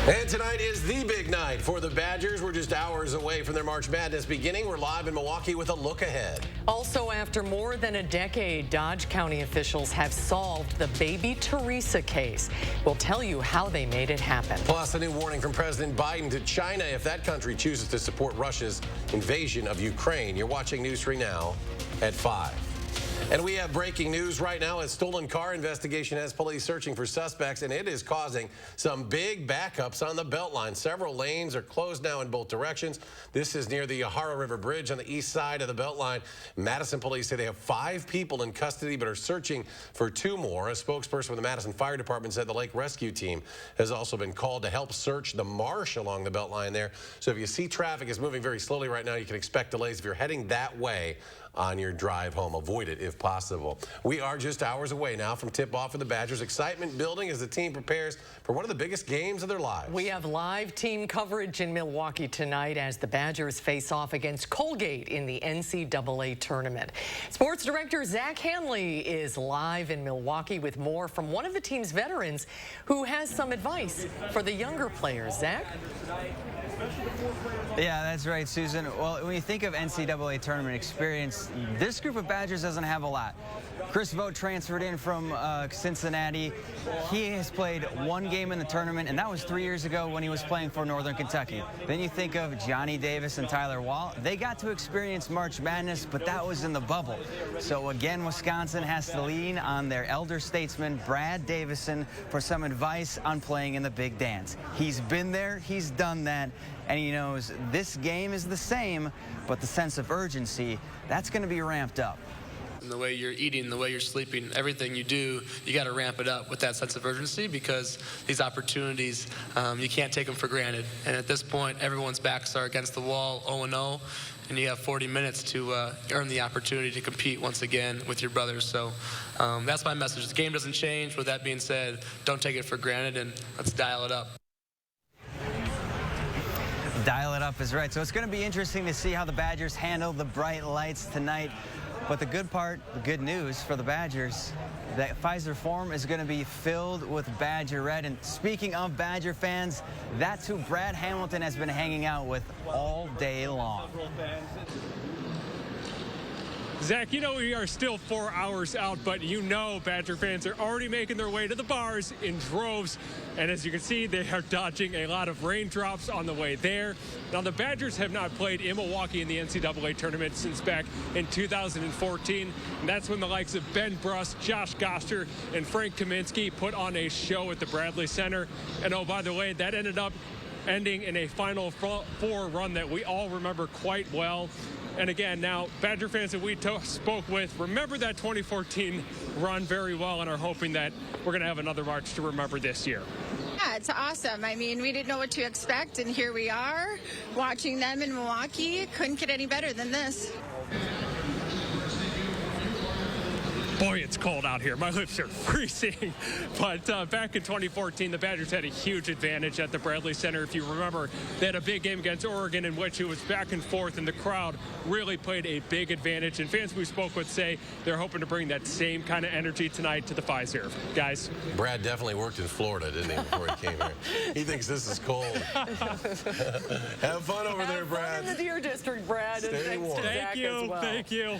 And tonight is the big night for the Badgers. We're just hours away from their March Madness beginning. We're live in Milwaukee with a look ahead. Also, after more than a decade, Dodge County officials have solved the Baby Teresa case. We'll tell you how they made it happen. Plus, a new warning from President Biden to China if that country chooses to support Russia's invasion of Ukraine. You're watching News 3 Now at 5. And we have breaking news right now. A stolen car investigation has police searching for suspects, and it is causing some big backups on the Beltline. Several lanes are closed now in both directions. This is near the Yahara River Bridge on the east side of the Beltline. Madison police say they have 5 people in custody but are searching for 2 more. A spokesperson from the Madison Fire Department said the lake rescue team has also been called to help search the marsh along the Beltline there. So if you see traffic is moving very slowly right now, you can expect delays if you're heading that way on your drive home. Avoid it if possible. We are just hours away now from tip-off for the Badgers. Excitement building as the team prepares for one of the biggest games of their lives. We have live team coverage in Milwaukee tonight as the Badgers face off against Colgate in the NCAA tournament. Sports director Zach Hanley is live in Milwaukee with more from one of the team's veterans who has some advice for the younger players. Zach? Yeah, that's right, Susan. Well, when you think of NCAA tournament experience, this group of Badgers doesn't have a lot. Chris Vogt transferred in from Cincinnati. He has played 1 game in the tournament, and that was 3 years ago when he was playing for Northern Kentucky. Then you think of Johnny Davis and Tyler Wall. They got to experience March Madness, but that was in the bubble. So again, Wisconsin has to lean on their elder statesman, Brad Davison, for some advice on playing in the big dance. He's been there, he's done that, and he knows this game is the same, but the sense of urgency, that's going to be ramped up. And the way you're eating, the way you're sleeping, everything you do, you got to ramp it up with that sense of urgency, because these opportunities, you can't take them for granted. And at this point, everyone's backs are against the wall, 0-0, and you have 40 minutes to earn the opportunity to compete once again with your brothers. So that's my message. The game doesn't change. With that being said, don't take it for granted, and let's dial it up. Dial it up is right. So it's going to be interesting to see how the Badgers handle the bright lights tonight. But the good part, the good news for the Badgers, that Pfizer Forum is going to be filled with Badger Red. And speaking of Badger fans, that's who Brad Hamilton has been hanging out with all day long. Zach, you know we are still 4 hours out, but you know Badger fans are already making their way to the bars in droves. And as you can see, they are dodging a lot of raindrops on the way there. Now, the Badgers have not played in Milwaukee in the NCAA tournament since back in 2014. And that's when the likes of Ben Bruss, Josh Goster, and Frank Kaminsky put on a show at the Bradley Center. And oh, by the way, that ended up ending in a Final Four run that we all remember quite well. And again, now, Badger fans that we spoke with remember that 2014 run very well and are hoping that we're going to have another March to remember this year. Yeah, it's awesome. I mean, we didn't know what to expect, and here we are watching them in Milwaukee. Couldn't get any better than this. Boy, it's cold out here. My lips are freezing. But back in 2014, the Badgers had a huge advantage at the Bradley Center. If you remember, they had a big game against Oregon in which it was back and forth, and the crowd really played a big advantage. And fans we spoke with say they're hoping to bring that same kind of energy tonight to the Pfizer. Guys. Brad definitely worked in Florida, didn't he, before he came here? He thinks this is cold. Have fun over there, Brad. Have fun in the Deer District, Brad. Stay warm. Thank you. Well. Thank you.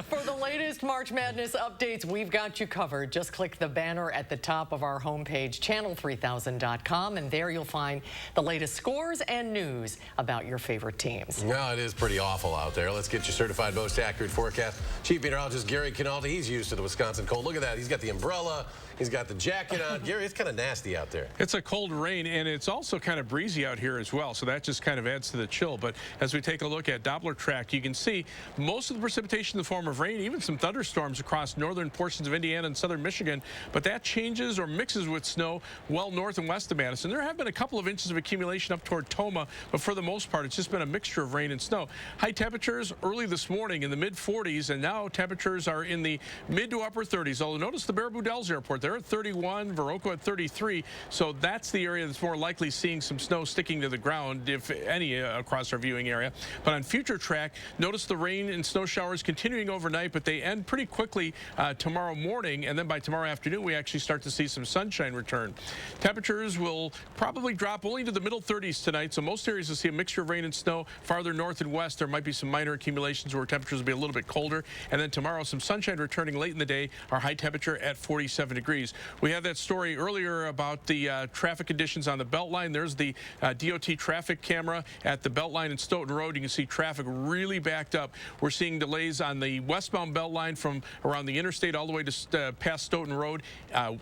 For the latest March Madness updates, we've got you covered. Just click the banner at the top of our homepage, channel3000.com, and there you'll find the latest scores and news about your favorite teams. No, it is pretty awful out there. Let's get your certified most accurate forecast. Chief Meteorologist Gary Canaldi, he's used to the Wisconsin cold. Look at that. He's got the umbrella. He's got the jacket on. Gary, it's kind of nasty out there. It's a cold rain, and it's also kind of breezy out here as well, so that just kind of adds to the chill. But as we take a look at Doppler track, you can see most of the precipitation in the form of rain, even some thunderstorms across northern portions of Indiana and southern Michigan, but that changes or mixes with snow well north and west of Madison. There have been a couple of inches of accumulation up toward Toma, but for the most part, it's just been a mixture of rain and snow. High temperatures early this morning in the mid-40s, and now temperatures are in the mid to upper 30s. Although notice the Baraboo Dells Airport, they're at 31, Viroqua at 33, so that's the area that's more likely seeing some snow sticking to the ground, if any, across our viewing area. But on future track, notice the rain and snow showers continuing overnight, but they end pretty quickly tomorrow morning, and then by tomorrow afternoon, we actually start to see some sunshine return. Temperatures will probably drop only to the middle 30s tonight, so most areas will see a mixture of rain and snow. Farther north and west, there might be some minor accumulations where temperatures will be a little bit colder. And then tomorrow, some sunshine returning late in the day, our high temperature at 47 degrees. We had that story earlier about the traffic conditions on the Beltline. There's the DOT traffic camera at the Beltline in Stoughton Road. You can see traffic really backed up. We're seeing delays on the westbound Beltline from around the interstate all the way to past Stoughton Road.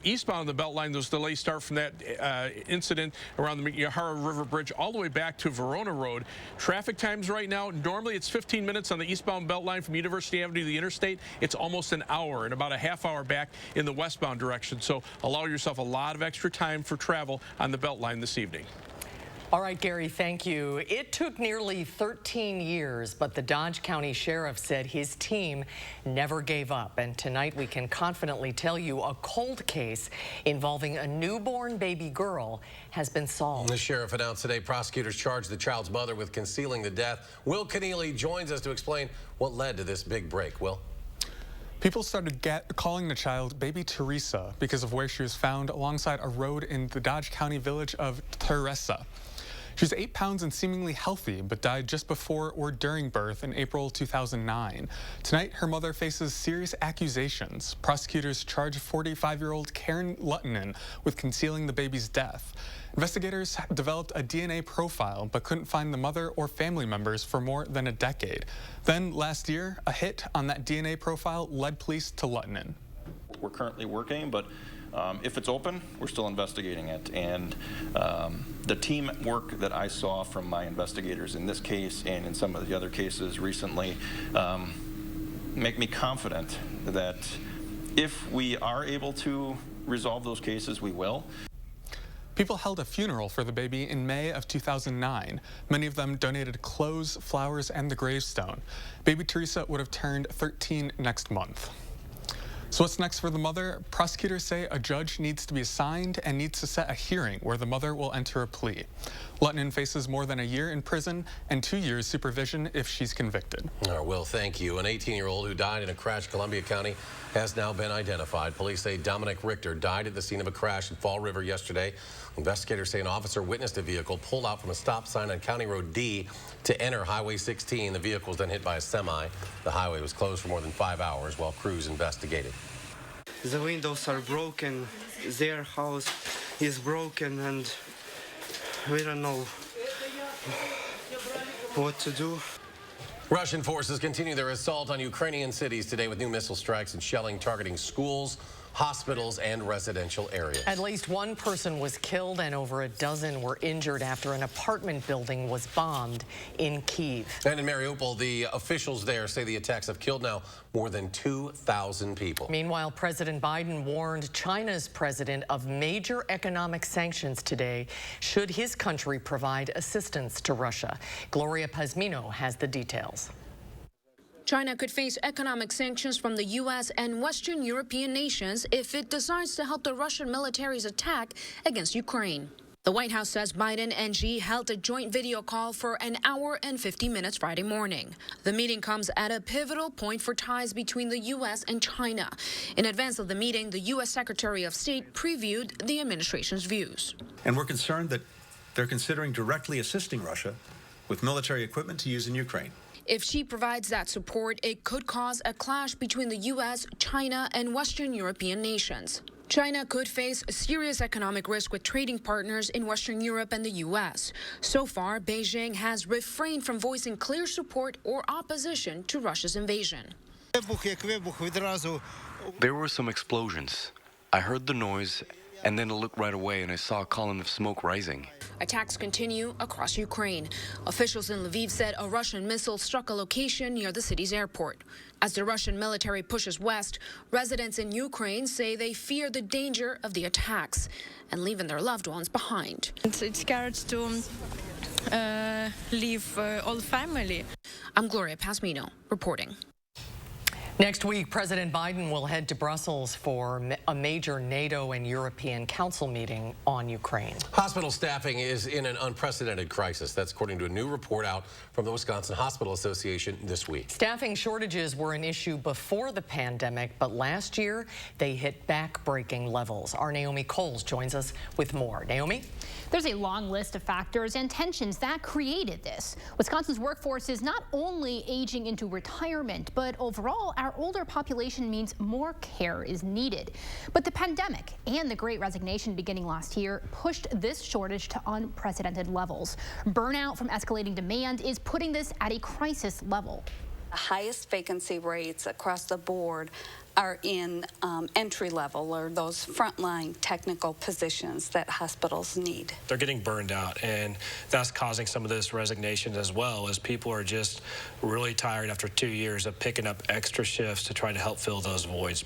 Eastbound on the Beltline, those delays start from that incident around the Yahara River Bridge all the way back to Verona Road. Traffic times right now, normally it's 15 minutes on the eastbound Beltline from University Avenue to the interstate. It's almost an hour and about a half hour back in the westbound direction. So allow yourself a lot of extra time for travel on the Beltline this evening. All right, Gary, thank you. It took nearly 13 years, but the Dodge County Sheriff said his team never gave up. And tonight we can confidently tell you a cold case involving a newborn baby girl has been solved. The sheriff announced today prosecutors charged the child's mother with concealing the death. Will Keneally joins us to explain what led to this big break. Will? People started calling the child Baby Teresa because of where she was found alongside a road in the Dodge County village of Teresa. She's 8 pounds and seemingly healthy, but died just before or during birth in April 2009. Tonight, her mother faces serious accusations. Prosecutors charge 45-year-old Karen Luttinen with concealing the baby's death. Investigators developed a DNA profile, but couldn't find the mother or family members for more than a decade. Then, last year, a hit on that DNA profile led police to Luttinen. We're currently working, but if it's open, we're still investigating it. And the teamwork that I saw from my investigators in this case and in some of the other cases recently make me confident that if we are able to resolve those cases, we will. People held a funeral for the baby in May of 2009. Many of them donated clothes, flowers, and the gravestone. Baby Teresa would have turned 13 next month. So what's next for the mother? Prosecutors say a judge needs to be assigned and needs to set a hearing where the mother will enter a plea. Luttinen faces more than a year in prison and 2 years supervision if she's convicted. All right, Will, thank you. An 18-year-old who died in a crash in Columbia County has now been identified. Police say Dominic Richter died at the scene of a crash in Fall River yesterday. Investigators say an officer witnessed a vehicle pull out from a stop sign on County Road D to enter Highway 16. The vehicle was then hit by a semi. The highway was closed for more than 5 hours while crews investigated. The windows are broken, their house is broken, and we don't know what to do. Russian forces continue their assault on Ukrainian cities today with new missile strikes and shelling targeting schools, hospitals, and residential areas. At least one person was killed and over a dozen were injured after an apartment building was bombed in Kyiv. And in Mariupol, the officials there say the attacks have killed now more than 2,000 people. Meanwhile, President Biden warned China's president of major economic sanctions today should his country provide assistance to Russia. Gloria Pazmino has the details. China could face economic sanctions from the U.S. and Western European nations if it decides to help the Russian military's attack against Ukraine. The White House says Biden and Xi held a joint video call for an hour and 50 minutes Friday morning. The meeting comes at a pivotal point for ties between the U.S. and China. In advance of the meeting, the U.S. Secretary of State previewed the administration's views. And we're concerned that they're considering directly assisting Russia with military equipment to use in Ukraine. If Xi provides that support, it could cause a clash between the U.S., China, and Western European nations. China could face serious economic risk with trading partners in Western Europe and the U.S. So far, Beijing has refrained from voicing clear support or opposition to Russia's invasion. There were some explosions. I heard the noise, and then I looked right away and I saw a column of smoke rising. Attacks continue across Ukraine. Officials in Lviv said a Russian missile struck a location near the city's airport. As the Russian military pushes west, residents in Ukraine say they fear the danger of the attacks and leaving their loved ones behind. It's scared to leave all family. I'm Gloria Pazmino reporting. Next week, President Biden will head to Brussels for a major NATO and European Council meeting on Ukraine. Hospital staffing is in an unprecedented crisis. That's according to a new report out from the Wisconsin Hospital Association this week. Staffing shortages were an issue before the pandemic, but last year they hit back-breaking levels. Our Naomi Coles joins us with more. Naomi? There's a long list of factors and tensions that created this. Wisconsin's workforce is not only aging into retirement, but overall, our older population means more care is needed. But the pandemic and the Great Resignation beginning last year pushed this shortage to unprecedented levels. Burnout from escalating demand is putting this at a crisis level. The highest vacancy rates across the board are in entry level or those frontline technical positions that hospitals need. They're getting burned out, and that's causing some of this resignation as well, as people are just really tired after 2 years of picking up extra shifts to try to help fill those voids.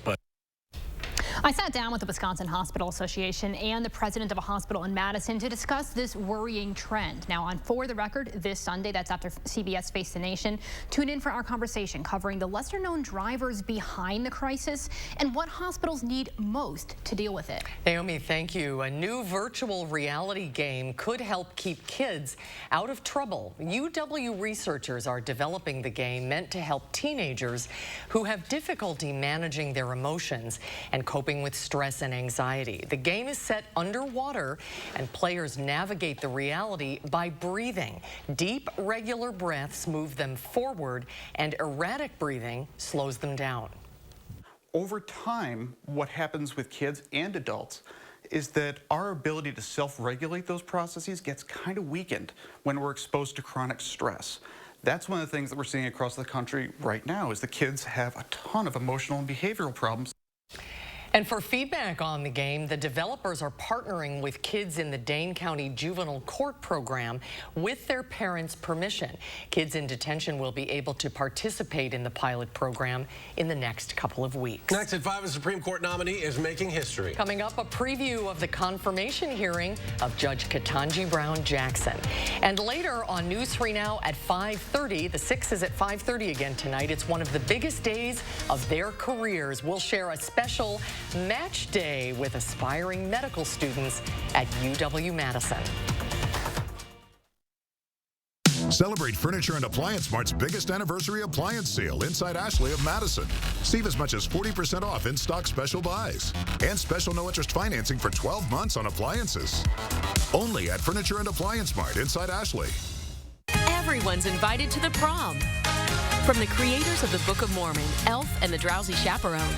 I sat down with the Wisconsin Hospital Association and the president of a hospital in Madison to discuss this worrying trend. Now, on For the Record this Sunday, that's after CBS Face the Nation, tune in for our conversation covering the lesser-known drivers behind the crisis and what hospitals need most to deal with it. Naomi, thank you. A new virtual reality game could help keep kids out of trouble. UW researchers are developing the game meant to help teenagers who have difficulty managing their emotions and coping with stress and anxiety. The game is set underwater, and players navigate the reality by breathing. Deep, regular breaths move them forward, and erratic breathing slows them down. Over time, what happens with kids and adults is that our ability to self-regulate those processes gets kind of weakened when we're exposed to chronic stress. That's one of the things that we're seeing across the country right now, is the kids have a ton of emotional and behavioral problems. And for feedback on the game, the developers are partnering with kids in the Dane County Juvenile Court Program with their parents' permission. Kids in detention will be able to participate in the pilot program in the next couple of weeks. Next at 5, a Supreme Court nominee is making history. Coming up, a preview of the confirmation hearing of Judge Ketanji Brown Jackson. And later on News 3 Now at 5:30, the 6 is at 5:30 again tonight. It's one of the biggest days of their careers. We'll share a special match day with aspiring medical students at UW-Madison. Celebrate Furniture and Appliance Mart's biggest anniversary appliance sale inside Ashley of Madison. Save as much as 40% off in-stock special buys and special no-interest financing for 12 months on appliances. Only at Furniture and Appliance Mart inside Ashley. Everyone's invited to the prom. From the creators of the Book of Mormon, Elf and the Drowsy Chaperone,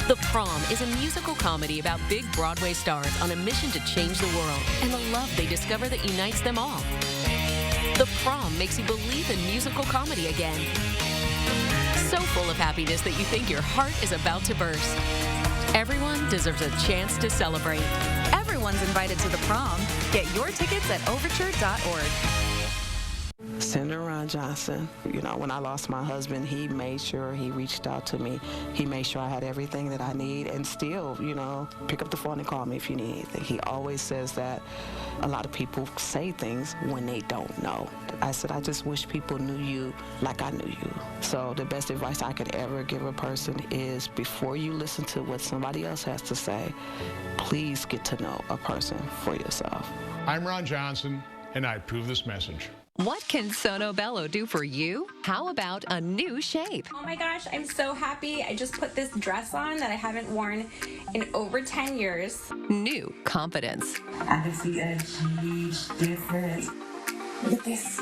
The Prom is a musical comedy about big Broadway stars on a mission to change the world and the love they discover that unites them all. The Prom makes you believe in musical comedy again. So full of happiness that you think your heart is about to burst. Everyone deserves a chance to celebrate. Everyone's invited to the prom. Get your tickets at overture.org. Senator Ron Johnson, you know, when I lost my husband, he made sure he reached out to me. He made sure I had everything that I need, and still, you know, pick up the phone and call me if you need anything. He always says that a lot of people say things when they don't know. I said, I just wish people knew you like I knew you. So the best advice I could ever give a person is, before you listen to what somebody else has to say, please get to know a person for yourself. I'm Ron Johnson, and I approve this message. What can Sono Bello do for you? How about a new shape? Oh my gosh, I'm so happy. I just put this dress on that I haven't worn in over 10 years. New confidence. I can see a huge difference. Look at this.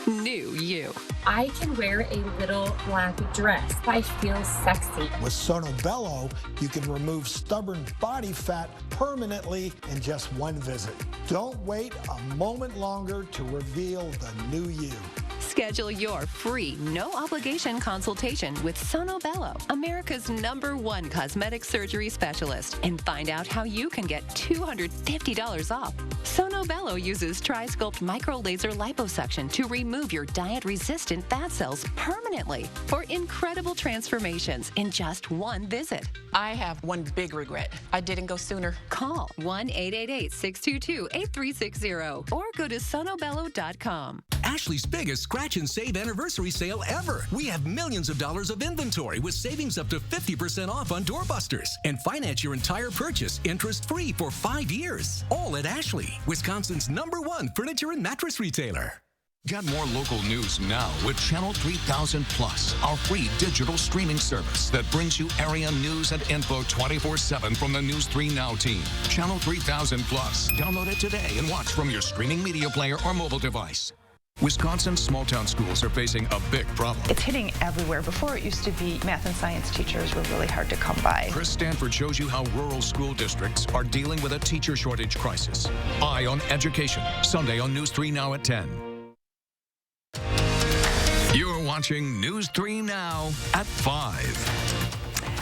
New you. I can wear a little black dress. I feel sexy. With Sono Bello, you can remove stubborn body fat permanently in just one visit. Don't wait a moment longer to reveal the new you. Schedule your free, no-obligation consultation with Sono Bello, America's #1 cosmetic surgery specialist, and find out how you can get $250 off. Sono Bello uses Tri-Sculpt micro-laser liposuction to remove your diet-resistant fat cells permanently for incredible transformations in just one visit. I have one big regret. I didn't go sooner. Call 1-888-622-8360 or go to sonobello.com. Ashley's biggest scratch and save anniversary sale ever. We have millions of dollars of inventory with savings up to 50% off on doorbusters. And finance your entire purchase interest-free for 5 years. All at Ashley, Wisconsin's #1 furniture and mattress retailer. Get more local news now with Channel 3000 Plus, our free digital streaming service that brings you area news and info 24/7 from the News 3 Now team. Channel 3000 Plus. Download it today and watch from your streaming media player or mobile device. Wisconsin's small-town schools are facing a big problem. It's hitting everywhere. Before, it used to be math and science teachers were really hard to come by. Chris Stanford shows you how rural school districts are dealing with a teacher shortage crisis. Eye on Education, Sunday on News 3 Now at 10. You're watching News 3 Now at 5.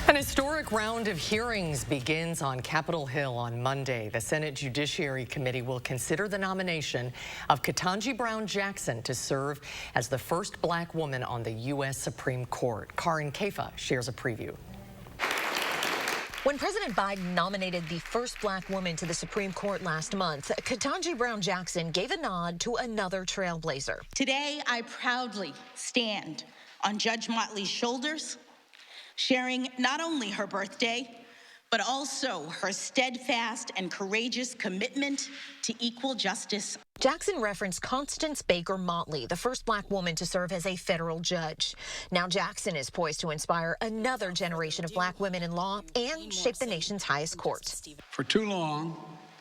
An historic round of hearings begins on Capitol Hill on Monday. The Senate Judiciary Committee will consider the nomination of Ketanji Brown Jackson to serve as the first black woman on the U.S. Supreme Court. Karin Kafa shares a preview. When President Biden nominated the first black woman to the Supreme Court last month, Ketanji Brown Jackson gave a nod to another trailblazer. Today, I proudly stand on Judge Motley's shoulders, sharing not only her birthday, but also her steadfast and courageous commitment to equal justice. Jackson referenced Constance Baker Motley, the first black woman to serve as a federal judge. Now Jackson is poised to inspire another generation of black women in law and shape the nation's highest courts. For too long,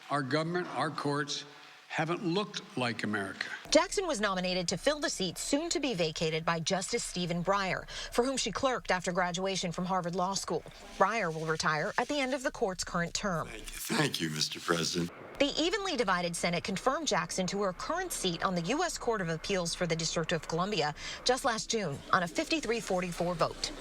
our government, our courts, haven't looked like America. Jackson was nominated to fill the seat soon to be vacated by Justice Stephen Breyer, for whom she clerked after graduation from Harvard Law School. Breyer will retire at the end of the court's current term. Thank you, Mr. President. The evenly divided Senate confirmed Jackson to her current seat on the U.S. Court of Appeals for the District of Columbia just last June on a 53-44 vote.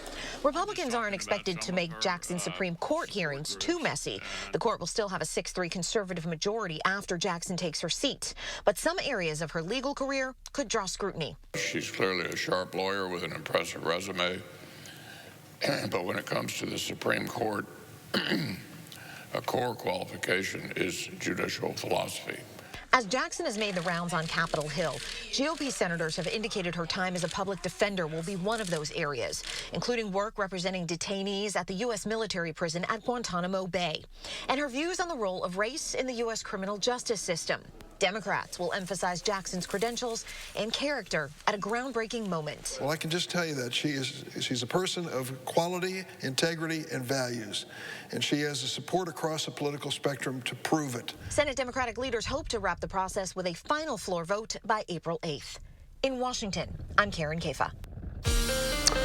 Republicans aren't expected to make Jackson's Supreme Court hearings too messy. The court will still have a 6-3 conservative majority after Jackson takes her seat. But some areas of her legal career could draw scrutiny. She's clearly a sharp lawyer with an impressive resume. But when it comes to the Supreme Court, a core qualification is judicial philosophy. As Jackson has made the rounds on Capitol Hill, GOP senators have indicated her time as a public defender will be one of those areas, including work representing detainees at the U.S. military prison at Guantanamo Bay, and her views on the role of race in the U.S. criminal justice system. Democrats will emphasize Jackson's credentials and character at a groundbreaking moment. Well, I can just tell you that she's a person of quality, integrity, and values, and she has the support across the political spectrum to prove it. Senate Democratic leaders hope to wrap the process with a final floor vote by April 8th. In Washington, I'm Karin Kafa.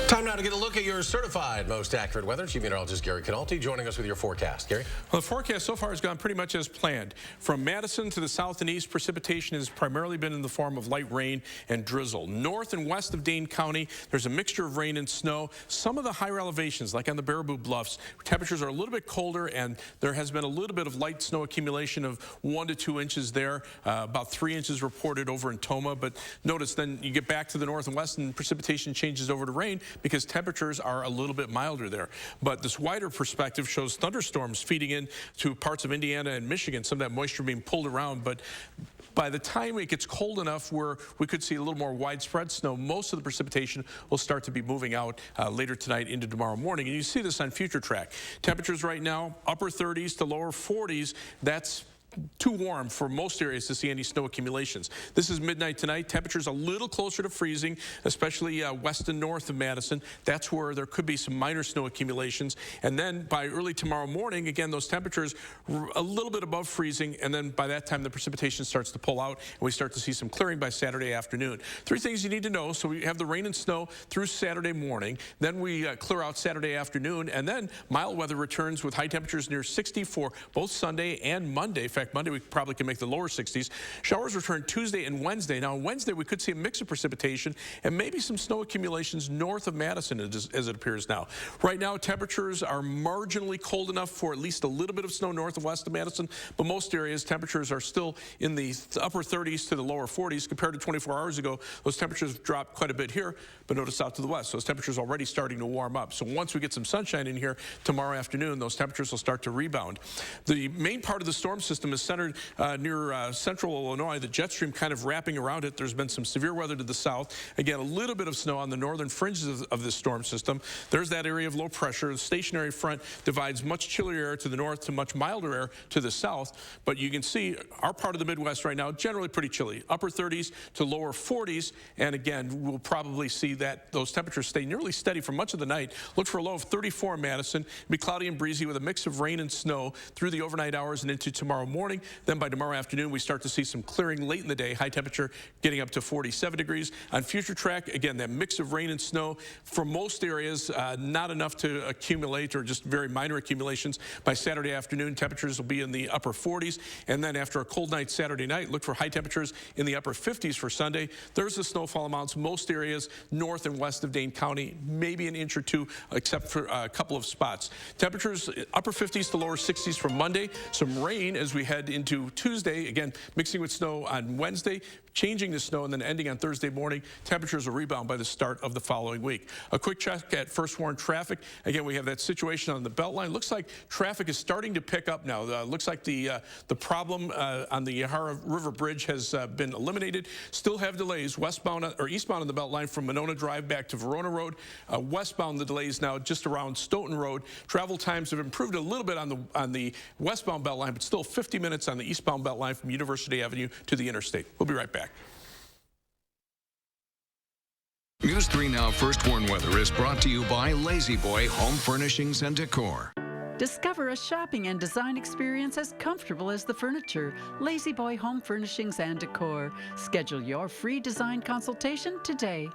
Time now to get a look at your certified most accurate weather. Chief Meteorologist Gary Canalti joining us with your forecast. Gary? Well, the forecast so far has gone pretty much as planned. From Madison to the south and east, precipitation has primarily been in the form of light rain and drizzle. North and west of Dane County, there's a mixture of rain and snow. Some of the higher elevations, like on the Baraboo Bluffs, temperatures are a little bit colder, and there has been a little bit of light snow accumulation of 1 to 2 inches there. About 3 inches reported over in Toma. But notice then you get back to the north and west, and precipitation changes over to rain because temperatures are a little bit milder there. But this wider perspective shows thunderstorms feeding in to parts of Indiana and Michigan, some of that moisture being pulled around. But by the time it gets cold enough where we could see a little more widespread snow, most of the precipitation will start to be moving out later tonight into tomorrow morning. And you see this on Future Track. Temperatures right now, upper 30s to lower 40s. That's too warm for most areas to see any snow accumulations. This is midnight tonight. Temperatures a little closer to freezing, especially west and north of Madison. That's where there could be some minor snow accumulations. And then by early tomorrow morning, again, those temperatures a little bit above freezing. And then by that time, the precipitation starts to pull out, and we start to see some clearing by Saturday afternoon. 3 things you need to know. So we have the rain and snow through Saturday morning. Then we clear out Saturday afternoon. And then mild weather returns with high temperatures near 60 for both Sunday and Monday. In fact, Monday we probably can make the lower 60s. Showers return Tuesday and Wednesday. Now on Wednesday we could see a mix of precipitation and maybe some snow accumulations north of Madison as it appears now. Right now temperatures are marginally cold enough for at least a little bit of snow north and west of Madison, but most areas temperatures are still in the upper 30s to the lower 40s. Compared to 24 hours ago, those temperatures dropped quite a bit here, but notice out to the west, those temperatures already starting to warm up. So once we get some sunshine in here tomorrow afternoon, those temperatures will start to rebound. The main part of the storm system system is centered near central Illinois. The jet stream kind of wrapping around it. There's been some severe weather to the south. Again, a little bit of snow on the northern fringes of this storm system. There's that area of low pressure. The stationary front divides much chillier air to the north to much milder air to the south. But you can see our part of the Midwest right now, generally pretty chilly. Upper 30s to lower 40s. And again, we'll probably see that those temperatures stay nearly steady for much of the night. Look for a low of 34 in Madison. It'll be cloudy and breezy with a mix of rain and snow through the overnight hours and into tomorrow morning. Then by tomorrow afternoon, we start to see some clearing late in the day. High temperature getting up to 47 degrees. On future track, again, that mix of rain and snow for most areas, not enough to accumulate or just very minor accumulations. By Saturday afternoon, temperatures will be in the upper 40s. And then after a cold night Saturday night, look for high temperatures in the upper 50s for Sunday. There's the snowfall amounts. Most areas north and west of Dane County, maybe an inch or two, except for a couple of spots. Temperatures upper 50s to lower 60s for Monday. Some rain as we head into Tuesday. Again, mixing with snow on Wednesday, changing to snow, and then ending on Thursday morning. Temperatures will rebound by the start of the following week. A quick check at First Warn traffic. Again, we have that situation on the Beltline. Looks like traffic is starting to pick up now. Looks like the problem on the Yahara River Bridge has been eliminated. Still have delays westbound or eastbound on the Beltline from Monona Drive back to Verona Road. Westbound, the delays now just around Stoughton Road. Travel times have improved a little bit on the westbound Beltline, but still 50 minutes on the eastbound Beltline from University Avenue to the interstate. We'll be right back. News 3 Now First Warn Weather is brought to you by Lazy Boy Home Furnishings and Decor. Discover a shopping and design experience as comfortable as the furniture. Lazy Boy Home Furnishings and Decor. Schedule your free design consultation today.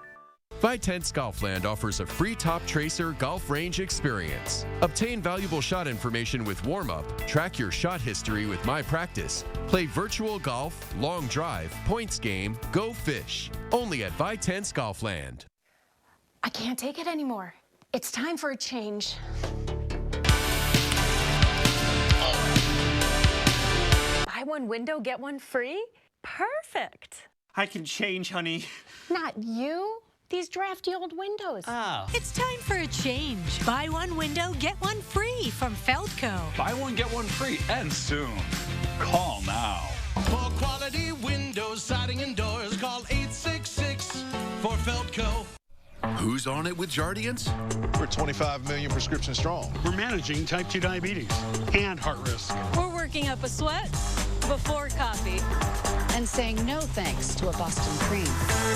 Vitense Golfland offers a free Top Tracer golf range experience. Obtain valuable shot information with warm-up, track your shot history with My Practice, play virtual golf, long drive, points game, go fish. Only at Vitense Golfland. I can't take it anymore. It's time for a change. Buy one window, get one free? Perfect. I can change, honey. Not you. These drafty old windows. Oh. It's time for a change. Buy one window, get one free from Feldco. Buy one, get one free, and soon. Call now. For quality windows, siding, and doors, call 866 for Feldco. Who's on it with Jardiance? We're 25 million prescriptions strong. We're managing type 2 diabetes and heart risk. We're working up a sweat before coffee. And saying no thanks to a Boston cream.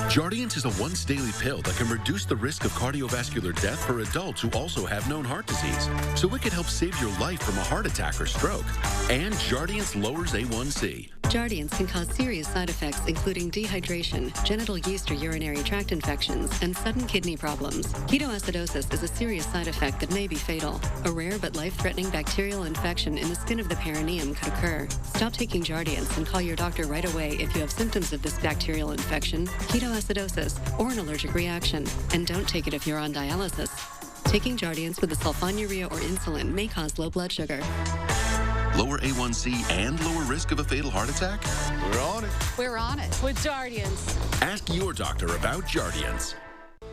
Jardiance is a once daily pill that can reduce the risk of cardiovascular death for adults who also have known heart disease. So it could help save your life from a heart attack or stroke. And Jardiance lowers A1C. Jardiance can cause serious side effects, including dehydration, genital yeast or urinary tract infections, and sudden kidney problems. Ketoacidosis is a serious side effect that may be fatal. A rare but life-threatening bacterial infection in the skin of the perineum could occur. Stop taking Jardiance and call your doctor right away if you have symptoms of this bacterial infection, ketoacidosis, or an allergic reaction. And don't take it if you're on dialysis. Taking Jardiance with a sulfonylurea or insulin may cause low blood sugar. Lower A1C and lower risk of a fatal heart attack? We're on it. We're on it with Jardiance. Ask your doctor about Jardiance.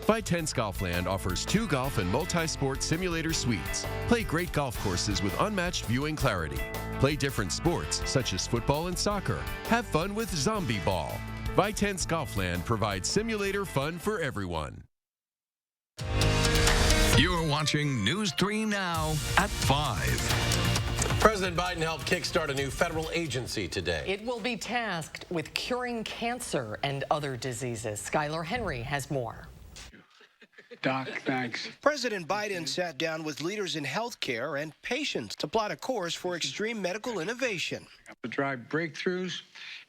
Vitense Golfland offers 2 golf and multi-sport simulator suites. Play great golf courses with unmatched viewing clarity. Play different sports, such as football and soccer. Have fun with Zombie Ball. Vitense Golfland provides simulator fun for everyone. You're watching News 3 Now at 5. President Biden helped kickstart a new federal agency today. It will be tasked with curing cancer and other diseases. Skylar Henry has more. Doc, thanks. President Biden sat down with leaders in healthcare and patients to plot a course for extreme medical innovation. To drive breakthroughs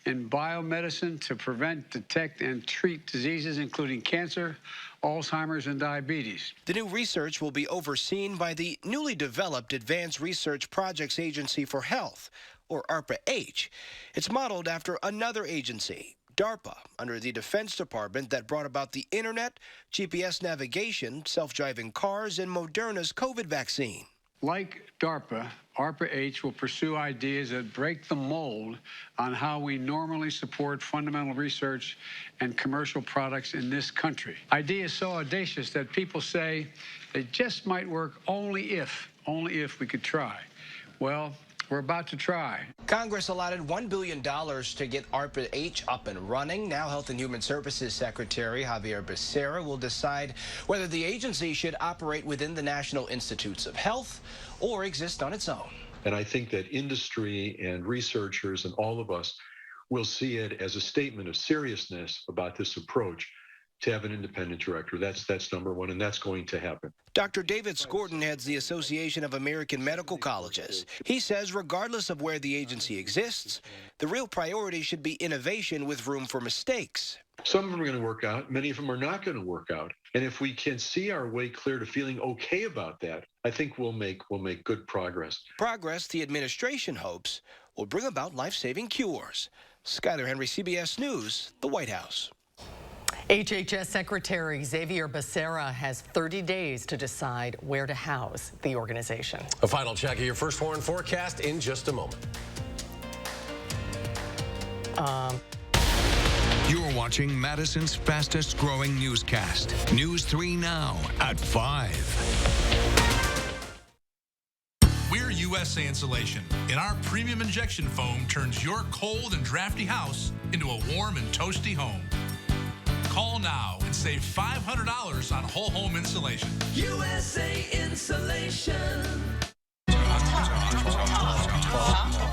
in biomedicine to prevent, detect, and treat diseases including cancer, Alzheimer's, and diabetes. The new research will be overseen by the newly developed Advanced Research Projects Agency for Health, or ARPA-H. It's modeled after another agency, DARPA, under the Defense Department, that brought about the internet, GPS navigation, self-driving cars, and Moderna's COVID vaccine. Like DARPA, ARPA-H will pursue ideas that break the mold on how we normally support fundamental research and commercial products in this country. Ideas so audacious that people say they just might work only if we could try. Well, We're about to try. Congress allotted $1 billion to get ARPA-H up and running. Now Health and Human Services Secretary Javier Becerra will decide whether the agency should operate within the National Institutes of Health or exist on its own. And I think that industry and researchers and all of us will see it as a statement of seriousness about this approach to have an independent director. That's number one, and that's going to happen. Dr. David Skorton heads the Association of American Medical Colleges. He says regardless of where the agency exists, the real priority should be innovation with room for mistakes. Some of them are going to work out. Many of them are not going to work out. And if we can see our way clear to feeling okay about that, I think we'll make good progress. Progress the administration hopes will bring about life-saving cures. Skyler Henry, CBS News, the White House. HHS Secretary Xavier Becerra has 30 days to decide where to house the organization. A final check of your first warn forecast in just a moment. You're watching Madison's fastest growing newscast. News 3 Now at 5. We're USA Insulation, and our premium injection foam turns your cold and drafty house into a warm and toasty home. Call now and save $500 on whole home insulation. USA Insulation.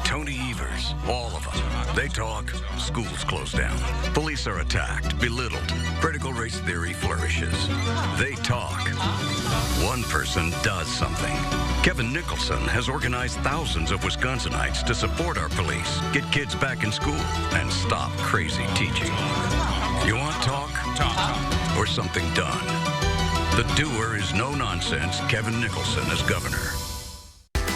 Tony Evers, all of them. They talk, schools close down. Police are attacked, belittled. Critical race theory flourishes. They talk. One person does something. Kevin Nicholson has organized thousands of Wisconsinites to support our police, get kids back in school, and stop crazy teaching. You want talk? Talk. Or something done? The doer is no-nonsense Kevin Nicholson as governor.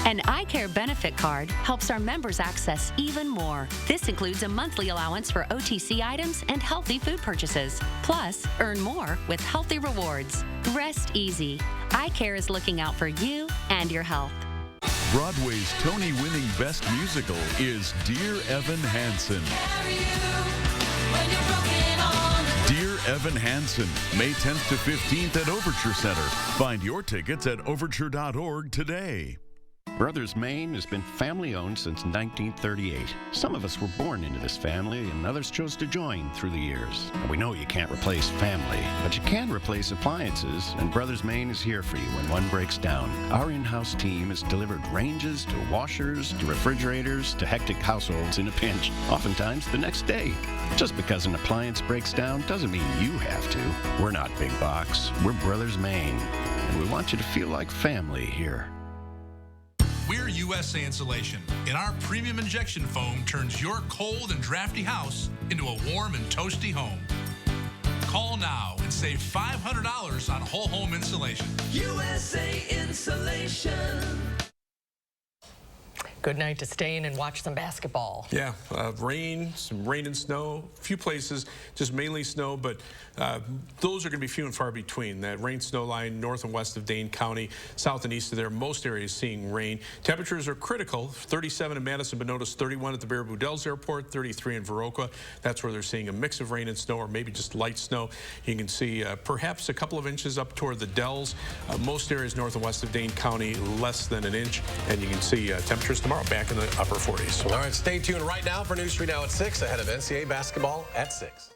An iCare benefit card helps our members access even more. This includes a monthly allowance for OTC items and healthy food purchases. Plus, earn more with healthy rewards. Rest easy. iCare is looking out for you and your health. Broadway's Tony-winning Best Musical is Dear Evan Hansen. Dear Evan Hansen, May 10th to 15th at Overture Center. Find your tickets at overture.org today. Brothers Maine has been family-owned since 1938. Some of us were born into this family, and others chose to join through the years. And we know you can't replace family, but you can replace appliances, and Brothers Maine is here for you when one breaks down. Our in-house team has delivered ranges to washers to refrigerators to hectic households in a pinch, oftentimes the next day. Just because an appliance breaks down doesn't mean you have to. We're not big box. We're Brothers Maine, and we want you to feel like family here. We're USA Insulation, and our premium injection foam turns your cold and drafty house into a warm and toasty home. Call now and save $500 on whole home insulation. USA Insulation. Good night to stay in and watch some basketball. Yeah, rain, some rain and snow, a few places, just mainly snow, but those are going to be few and far between. That rain-snow line north and west of Dane County, south and east of there, most areas seeing rain. Temperatures are critical, 37 in Madison, but notice 31 at the Baraboo Dells Airport, 33 in Viroqua. That's where they're seeing a mix of rain and snow, or maybe just light snow. You can see perhaps a couple of inches up toward the Dells. Most areas north and west of Dane County, less than an inch, and you can see temperatures tomorrow back in the upper 40s. All right, stay tuned right now for News 3 Now at 6, ahead of NCAA basketball at 6.